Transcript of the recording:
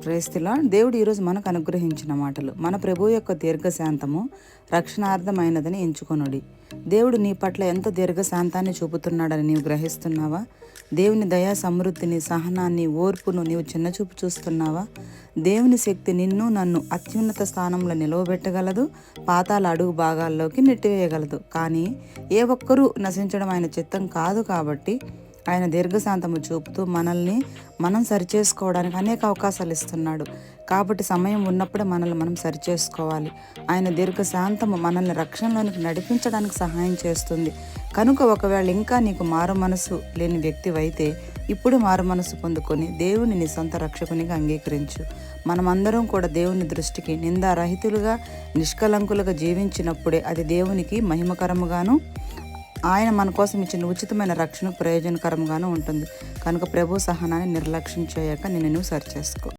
Praise the lord. దేవుడు ఈరోజు మనకు అనుగ్రహించిన మాటలు: మన ప్రభు యొక్క దీర్ఘశాంతము రక్షణార్థమైనదని ఎంచుకొనుడి. దేవుడు నీ పట్ల ఎంత దీర్ఘశాంతాన్ని చూపుతున్నాడని నీవు గ్రహిస్తున్నావా? దేవుని దయా సమృద్ధిని, సహనాన్ని, ఓర్పును నీవు చిన్నచూపు చూస్తున్నావా? దేవుని శక్తి నిన్ను నన్ను అత్యున్నత స్థానంలో నిలవబెట్టగలదు, పాతాల అడుగు భాగాల్లోకి నెట్టివేయగలదు. కానీ ఏ ఒక్కరూ నశించడం ఆయన చిత్తం కాదు. కాబట్టి ఆయన దీర్ఘశాంతము చూపుతూ మనల్ని మనం సరిచేసుకోవడానికి అనేక అవకాశాలు ఇస్తున్నాడు. కాబట్టి సమయం ఉన్నప్పుడే మనల్ని మనం సరిచేసుకోవాలి. ఆయన దీర్ఘశాంతము మనల్ని రక్షణలోనికి నడిపించడానికి సహాయం చేస్తుంది. కనుక ఒకవేళ ఇంకా నీకు మారు మనసు లేని వ్యక్తివైతే ఇప్పుడు మారు మనసు పొందుకొని దేవుని నీ సొంత రక్షకునిగా అంగీకరించు. మనమందరం కూడా దేవుని దృష్టికి నిందారహితులుగా, నిష్కలంకులుగా జీవించినప్పుడే అది దేవునికి మహిమకరముగాను, ఆయన మన కోసం ఇచ్చిన ఉచితమైన రక్షణకు ప్రయోజనకరంగానూ ఉంటుంది. కనుక ప్రభు సహనాన్ని నిర్లక్ష్యం చేయక నిన్ను నువ్వు సరిచేసుకో.